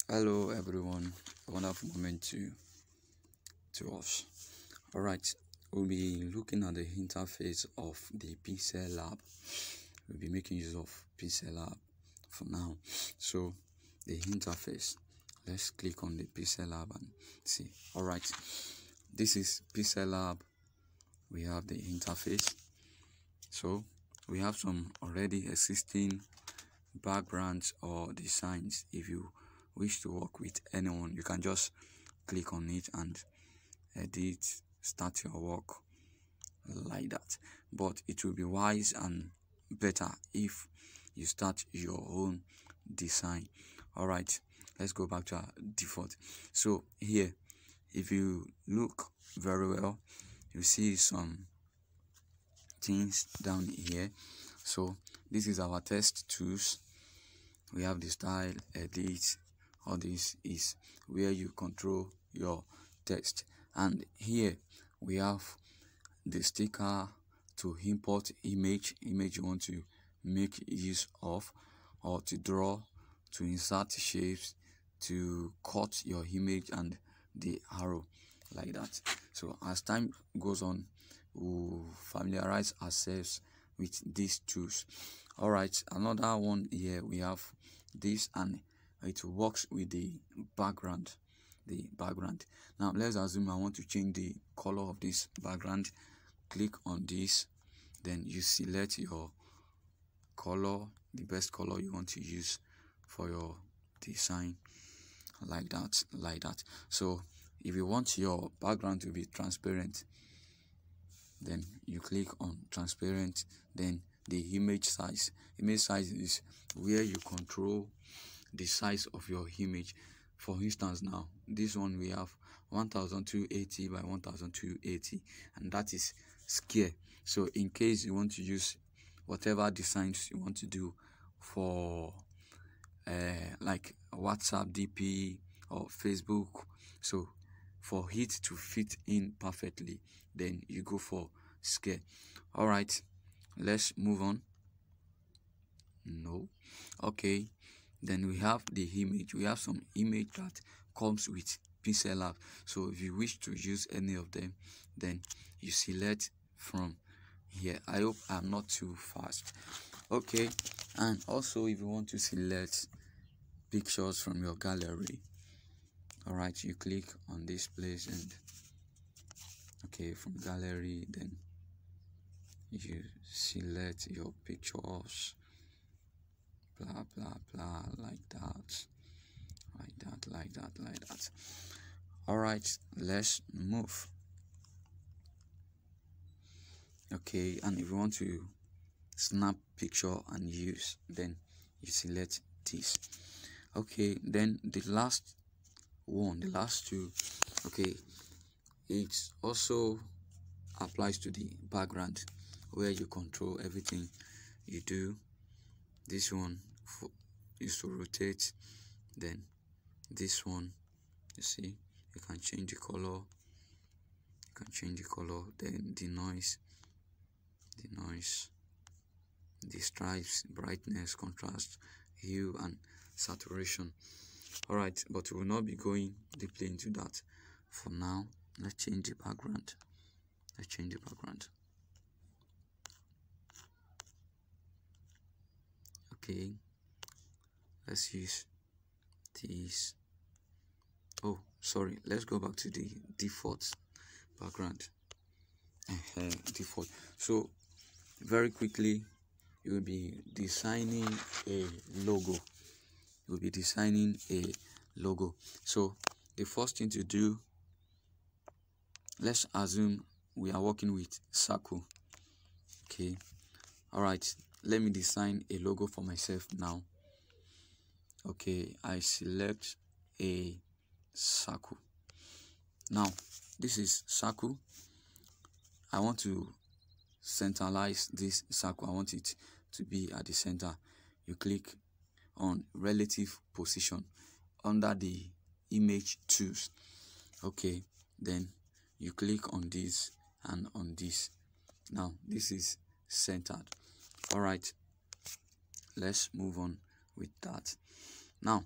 Hello everyone, a wonderful moment to us. Alright, we'll be looking at the interface of the PixelLab. We'll be making use of PixelLab for now. So the interface, let's click on the PixelLab and see. Alright, this is PixelLab. We have the interface. So we have some already existing backgrounds or designs. If you wish to work with anyone, you can just click on it and edit, start your work like that. But it will be wise and better if you start your own design. All right, let's go back to our default. So here, if you look very well, you see some things down here. So this is our test tools. We have the style, edit. All this is where you control your text, and here we have the sticker to import image you want to make use of, or to draw, to insert shapes, to cut your image, and the arrow like that. So as time goes on, we'll familiarize ourselves with these tools. All right, another one here, we have this, and it works with the background. Now let's assume I want to change the color of this background. Click on this, then you select your color, the best color you want to use for your design, like that. So if you want your background to be transparent, then you click on transparent. Then the image size is where you control the size of your image. For instance, now this one we have 1280 by 1280, and that is square. So in case you want to use whatever designs you want to do for like WhatsApp DP or Facebook, so for it to fit in perfectly, then you go for square. All right, let's move on. No, okay. Then we have the image. We have some image that comes with PixelLab. So if you wish to use any of them, then you select from here. I hope I'm not too fast. Okay, and also if you want to select pictures from your gallery, all right, you click on this place, and okay, from gallery, then you select your pictures, blah blah blah, like that. All right, let's move. Okay, and if you want to snap picture and use, then you select this. Okay, then the last two, okay, it also applies to the background, where you control everything you do. This one is to rotate, then this one, you see, you can change the color, then the noise, the stripes, brightness, contrast, hue, and saturation. All right, but we will not be going deeply into that for now. Let's change the background. Okay, let's use this. Oh, sorry, let's go back to the default background. Default. So very quickly, you will be designing a logo. So the first thing to do, let's assume we are working with circle. Okay, all right, let me design a logo for myself now. Okay, I select a circle. Now this is circle. I want to centralize this circle. I want it to be at the center. You click on relative position under the image tools. Okay, then you click on this and on this. Now this is centered. All right, let's move on with that. Now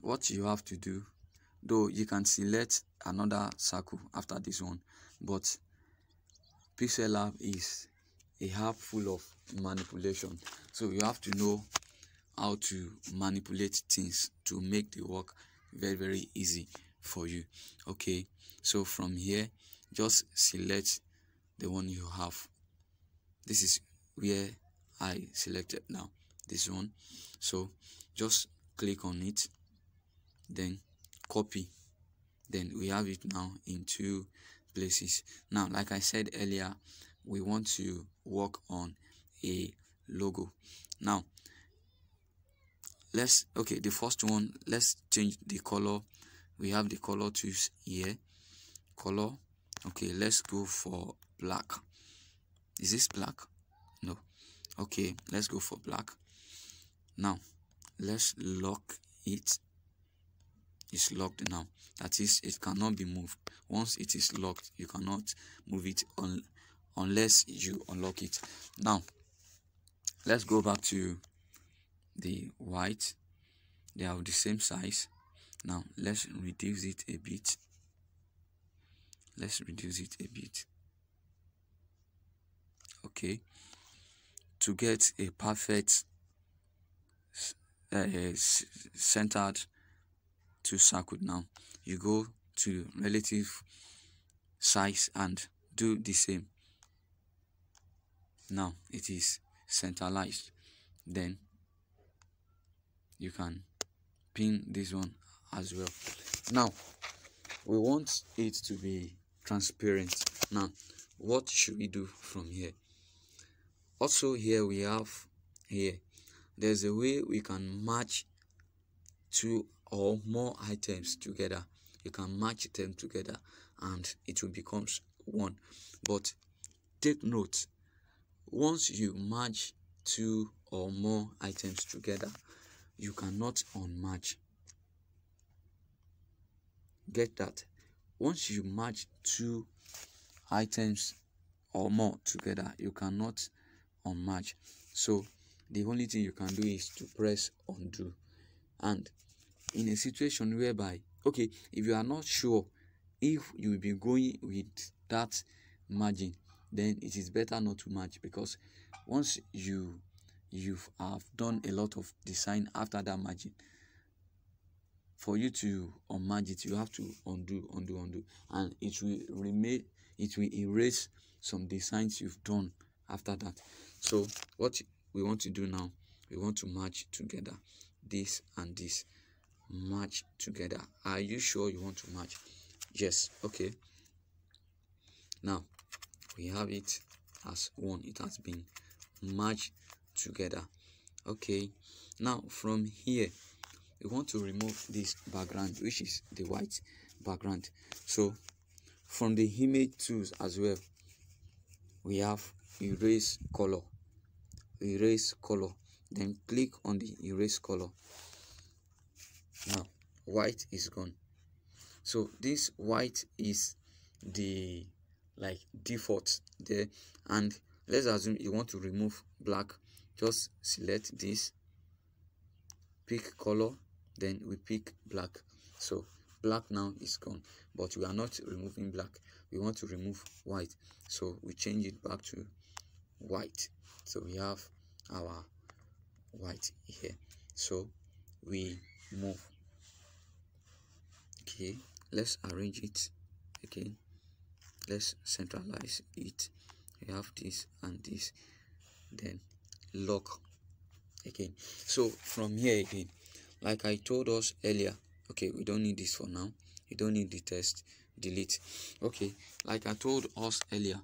what you have to do, though you can select another circle after this one, but PixelLab is a app full of manipulation, so you have to know how to manipulate things to make the work very easy for you. Okay, so from here just select the one you have. This is where I selected now, this one. So just click on it, then copy, then we have it now in two places. Now, like I said earlier, we want to work on a logo. Now the first one, let's change the color. We have the color tools here, color. Okay, let's go for black. Is this black? No. Okay, let's go for black. Now let's lock it. It's locked now, that is, it cannot be moved. Once it is locked, you cannot move it unless you unlock it. Now let's go back to the white. They are the same size. Now let's reduce it a bit. Okay, to get a perfect centered two circle, now you go to relative size and do the same. Now it is centralized. Then you can pin this one as well. Now we want it to be transparent. Now what should we do from here? Also here we have, there's a way we can match two or more items together. You can match them together and it will become one. But take note, once you match two or more items together, you cannot unmatch. Get that? Once you match two items or more together, you cannot unmatch. So the only thing you can do is to press undo. And in a situation whereby, okay, if you are not sure if you will be going with that margin, then it is better not to match, because once you have done a lot of design after that margin, for you to unmatch it, you have to undo, and it will erase some designs you've done after that. So what we want to do now, we want to match together this and this. Match together. Are you sure you want to match? Yes. Okay, now we have it as one. It has been matched together. Okay, now from here we want to remove this background, which is the white background. So from the image tools as well, we have erase color, then click on the erase color. Now white is gone. So this white is the default there. And let's assume you want to remove black. Just select this, pick color, then we pick black. So black now is gone, but we are not removing black, we want to remove white, so we change it back to white. So we have our white here. So we move. Okay, let's arrange it again. Let's centralize it. We have this and this, then lock again. So from here again, like I told us earlier, okay, we don't need this for now, you don't need the text, delete. Okay, like I told us earlier,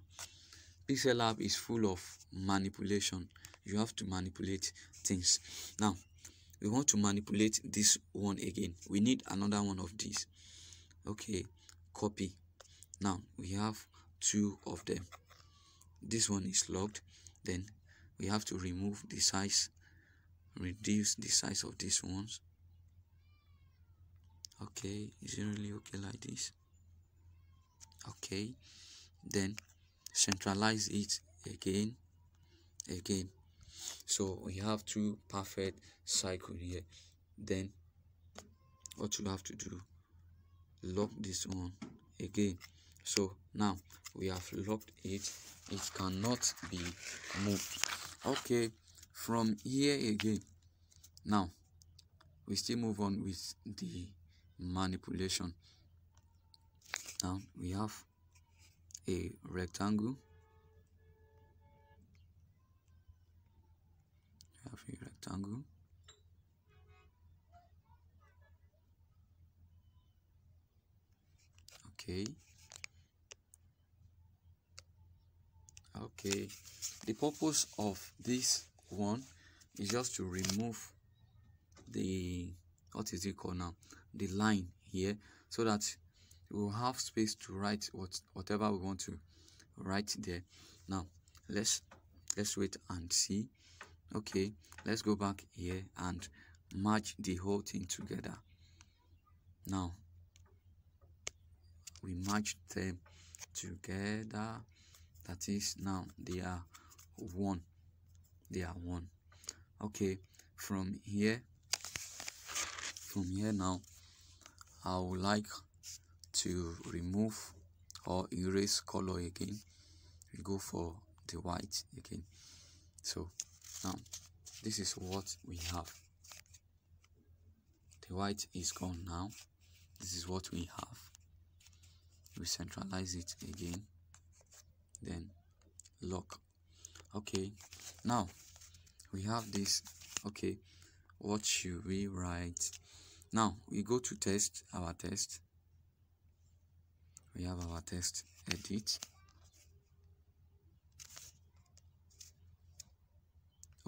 PixelLab is full of manipulation. You have to manipulate things. Now we want to manipulate this one again. We need another one of these. Okay, copy. Now we have two of them. This one is locked. Then we have to remove the size, reduce the size of these ones. Okay, is it really okay like this? Okay, then centralize it again. So we have two perfect cycle here. Then what you have to do, lock this one again. So now we have locked it, it cannot be moved. Okay, from here again, now we still move on with the manipulation. Now we have a rectangle, okay. Okay, the purpose of this one is just to remove the, what is it called now, the line here, so that we'll have space to write whatever we want to write there. Now let's wait and see. Okay, let's go back here and match the whole thing together. Now we match them together, that is, now they are one. Okay, from here now, I would like to remove or erase color again. We go for the white again. So now this is what we have. The white is gone now. This is what we have. We centralize it again, then lock. Okay, now we have this. Okay, what should we write? Now we go to our test. We have our test, edit.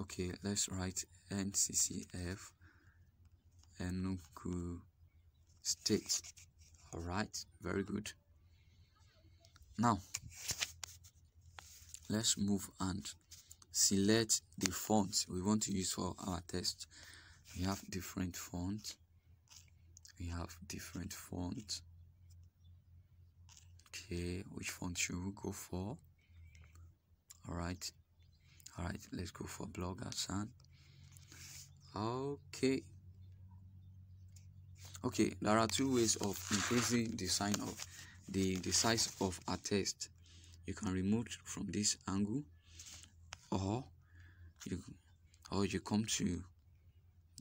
Okay, let's write NCCF Enugu State. All right, very good. Now let's move and select the fonts we want to use for our test. We have different fonts. Okay, which font should we go for? All right, let's go for Blogger. Okay, there are two ways of increasing the size of a test. You can remove from this angle, or you come to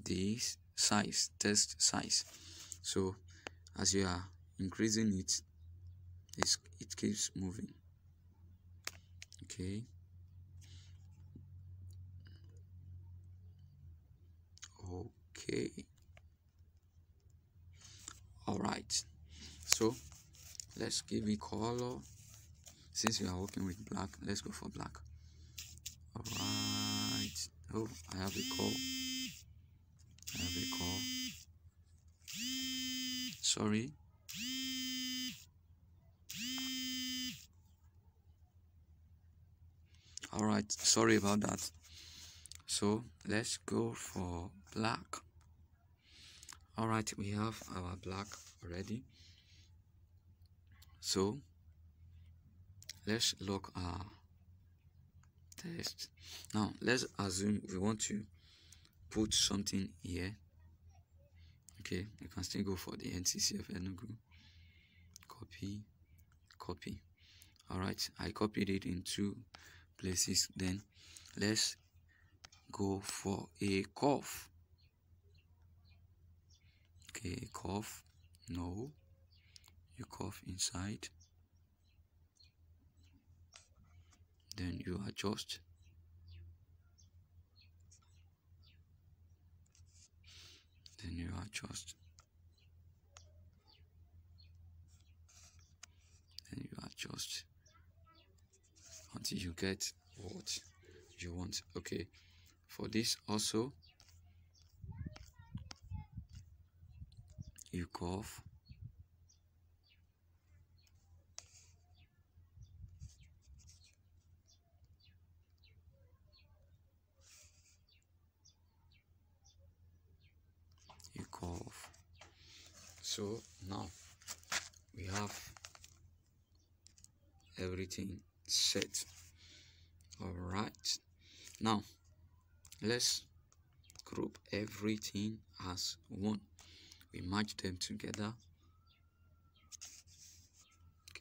this size, test size. So as you are increasing it, it keeps moving. Okay, all right, so let's give it color. Since we are working with black, let's go for black. All right. Oh, I have a call. Sorry. All right, sorry about that. So let's go for black. All right, we have our black already. So let's lock our test. Now let's assume we want to put something here. Okay, you can still go for the NCCF Enugu. Copy. All right, I copied it in 2 places. Then let's go for a curve. Okay, curve. No, you curve inside, then you adjust. Until you get what you want. Okay, for this also, you curve. So now we have everything set. All right, now let's group everything as one. we match them together.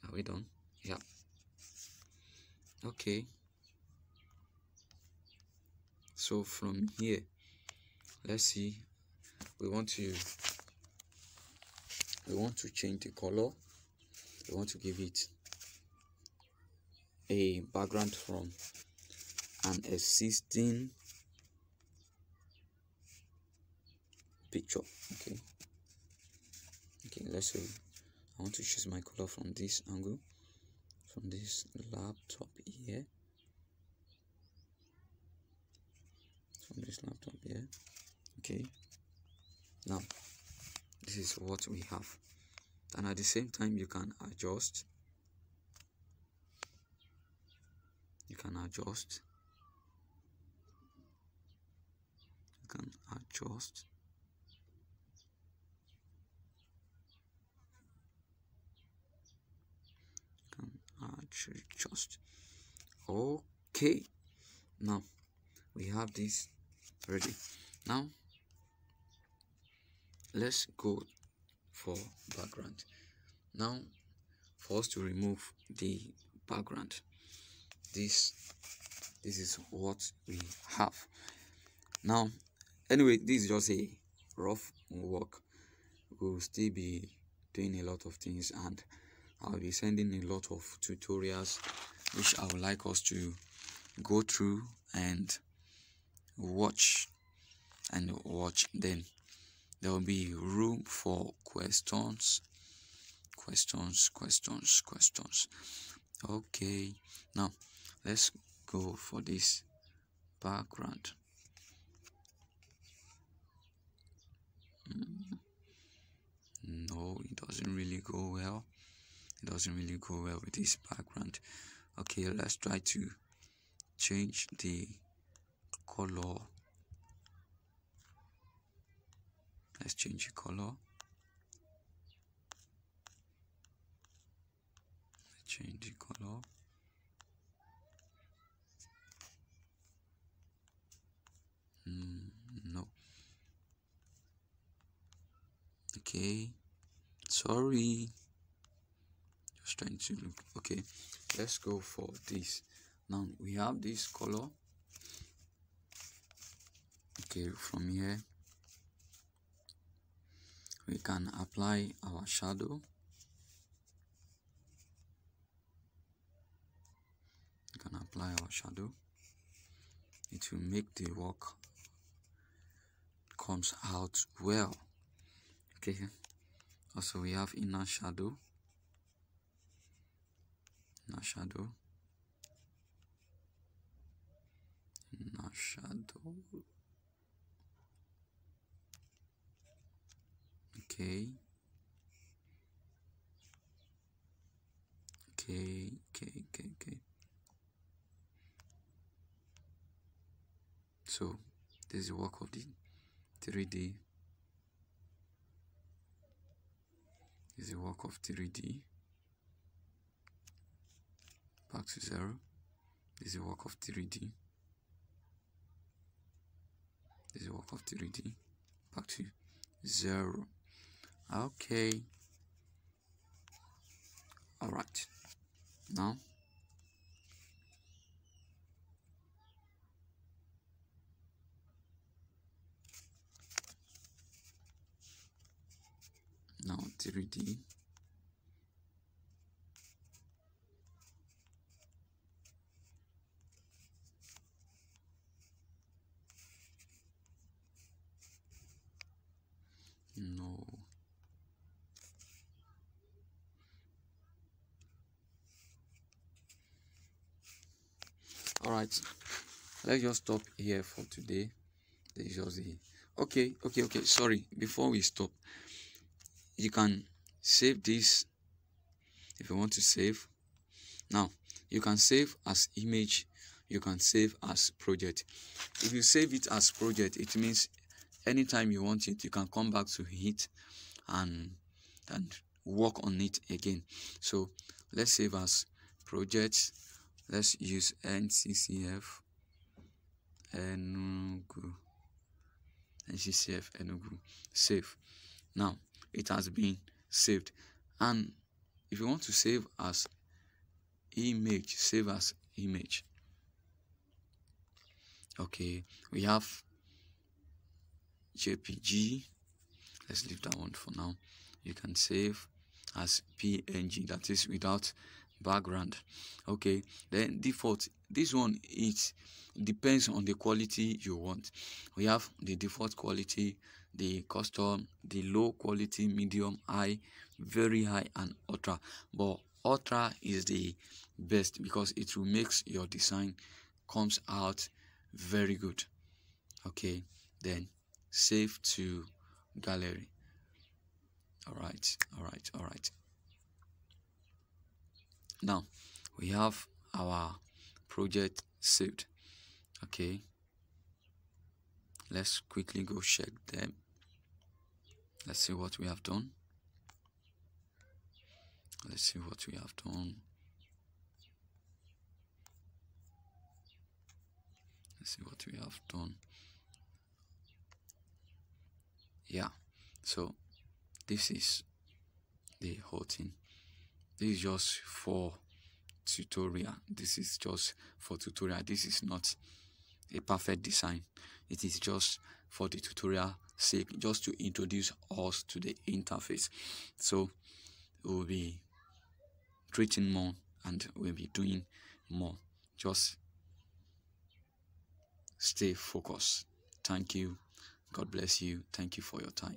Are we done? Yeah. Okay, so from here, let's see, we want to change the color. We want to give it a background from an existing picture. Okay, let's say I want to choose my color from this angle, from this laptop here, okay. Now this is what we have, and at the same time you can adjust you can adjust okay. Now we have this ready. Now let's go for background. Now for us to remove the background, this is what we have. Now anyway, this is just a rough work. We'll still be doing a lot of things, and I'll be sending a lot of tutorials which I would like us to go through and watch. Then there will be room for questions. Okay, now let's go for this background. No, it doesn't really go well. With this background. Okay, let's try to change the color. Let's change the color. No. Okay, sorry, just trying to look. Okay, let's go for this. Now we have this color. Okay, from here we can apply our shadow. It will make the work comes out well. Okay, also we have inner shadow. Okay. So this is the work of the 3D. Back to 0. This is the work of 3D. Back to 0. Okay. All right. Now now 3D. No. All right, let's just stop here for today. This is just the okay. Sorry, before we stop, you can save this if you want to save. Now you can save as image, you can save as project. If you save it as project, it means anytime you want it, you can come back to it and work on it again. So let's save as project. Let's use NCCF Enugu. Save. Now it has been saved. And if you want to save as image, save as image. Okay, we have JPG. Let's leave that one for now. You can save as PNG, that is without background. Okay, then default, this one, it depends on the quality you want. We have the default quality, the custom, the low quality, medium, high, very high, and ultra. But ultra is the best because it will make your design comes out very good. Okay, then save to gallery. All right. Now we have our project saved. Okay, let's quickly go check them. Let's see what we have done. Let's see what we have done. Let's see what we have done. Yeah, so this is the whole thing. This is just for tutorial. This is just for tutorial. This is not a perfect design. It is just for the tutorial sake, just to introduce us to the interface. So we'll be treating more and we'll be doing more. Just stay focused. Thank you. God bless you. Thank you for your time.